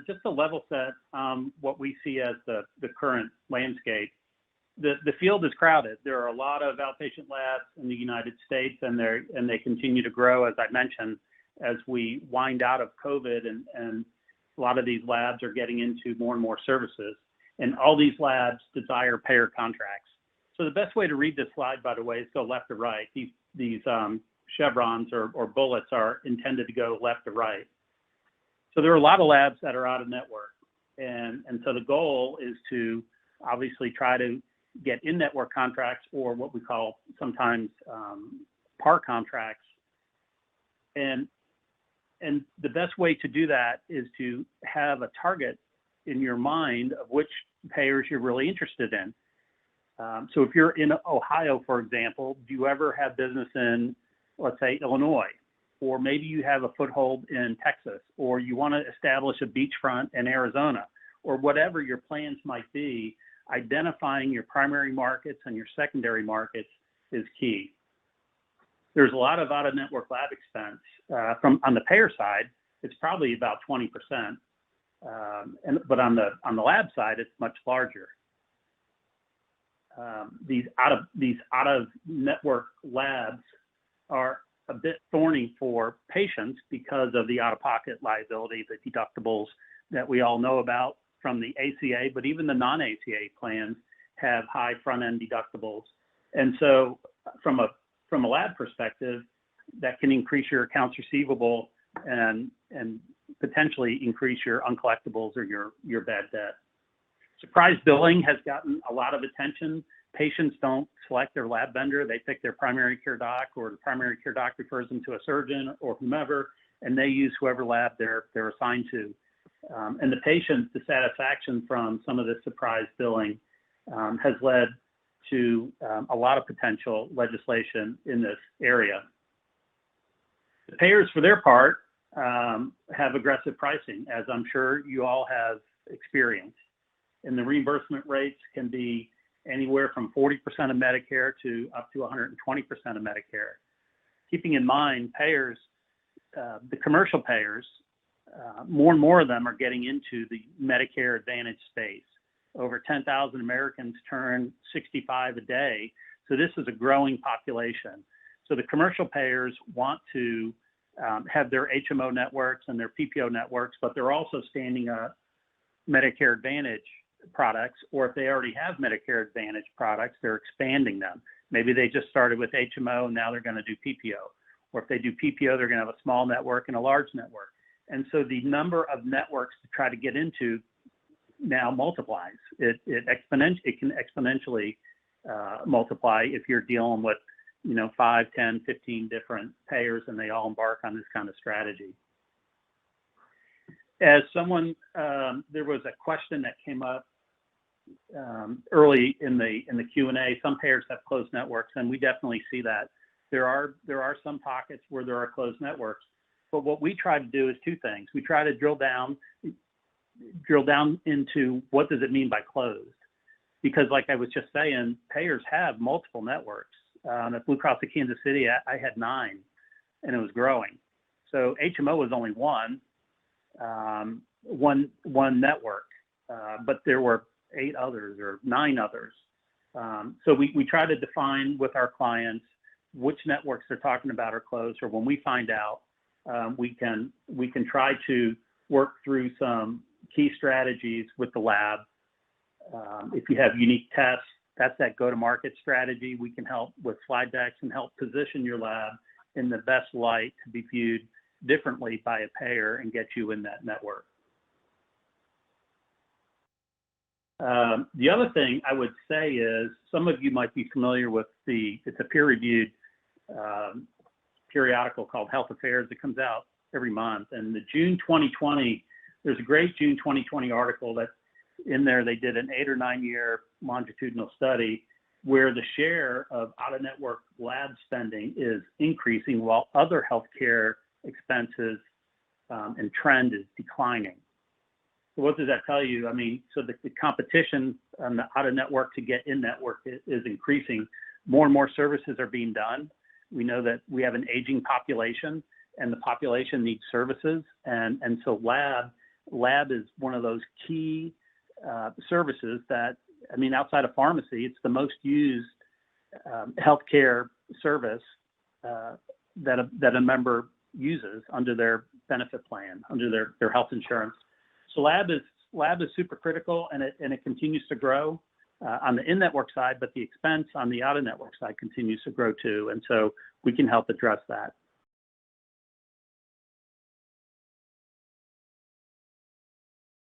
just to level set what we see as the current landscape, the field is crowded. There are a lot of outpatient labs in the United States, and they continue to grow, as I mentioned, as we wind out of COVID, and a lot of these labs are getting into more and more services. And all these labs desire payer contracts. So the best way to read this slide, by the way, is go left to right. These chevrons or bullets are intended to go left to right. So there are a lot of labs that are out of network. And so the goal is to obviously try to get in-network contracts, or what we call sometimes PAR contracts. And the best way to do that is to have a target in your mind of which payers you're really interested in. So if you're in Ohio, for example, do you ever have business in, let's say, Illinois? Or maybe you have a foothold in Texas, or you want to establish a beachfront in Arizona, or whatever your plans might be. Identifying your primary markets and your secondary markets is key. There's a lot of out-of-network lab expense. On the payer side, it's probably about 20%. But on the lab side, it's much larger. These out-of-network labs are a bit thorny for patients because of the out-of-pocket liability, the deductibles that we all know about from the ACA, but even the non-ACA plans have high front-end deductibles. And so from a lab perspective, that can increase your accounts receivable and potentially increase your uncollectibles or your bad debt. Surprise billing has gotten a lot of attention. Patients don't select their lab vendor. They pick their primary care doc, or the primary care doc refers them to a surgeon or whomever, and they use whoever lab they're assigned to. And the patient's dissatisfaction from some of this surprise billing has led to a lot of potential legislation in this area. The payers, for their part, have aggressive pricing, as I'm sure you all have experienced. And the reimbursement rates can be anywhere from 40% of Medicare to up to 120% of Medicare. Keeping in mind, payers, the commercial payers, more and more of them are getting into the Medicare Advantage space. Over 10,000 Americans turn 65 a day. So this is a growing population. So the commercial payers want to have their HMO networks and their PPO networks, but they're also standing up Medicare Advantage products, or if they already have Medicare Advantage products, they're expanding them. Maybe they just started with HMO and now they're going to do PPO. Or if they do PPO, they're going to have a small network and a large network. And so the number of networks to try to get into now multiplies. It can exponentially multiply if you're dealing with 5, 10, 15 different payers, and they all embark on this kind of strategy. As someone, there was a question that came up early in the Q&A. Some payers have closed networks, and we definitely see that. There are some pockets where there are closed networks, but what we try to do is two things. We try to drill down into what does it mean by closed, because like I was just saying, payers have multiple networks. At Blue Cross of Kansas City, I had 9, and it was growing. So HMO was only one network, but there were 8 others or 9 others. So we try to define with our clients which networks they're talking about are closed, or when we find out, we can try to work through some key strategies with the lab. If you have unique tests, that's that go-to-market strategy. We can help with slide decks and help position your lab in the best light to be viewed differently by a payer and get you in that network. The other thing I would say is some of you might be familiar with it's a peer-reviewed periodical called Health Affairs that comes out every month. And there's a great June 2020 article that in there they did an 8 or 9 year longitudinal study where the share of out-of-network lab spending is increasing while other healthcare expenses and trend is declining. So what does that tell you? I mean, so the competition on the out-of-network to get in-network is increasing. More and more services are being done. We know that we have an aging population, and the population needs services, and so lab lab is one of those key services that, I mean, outside of pharmacy, it's the most used healthcare service that a member uses under their benefit plan, under their health insurance. So lab is super critical, and it continues to grow on the in-network side, but the expense on the out-of-network side continues to grow too. And so we can help address that.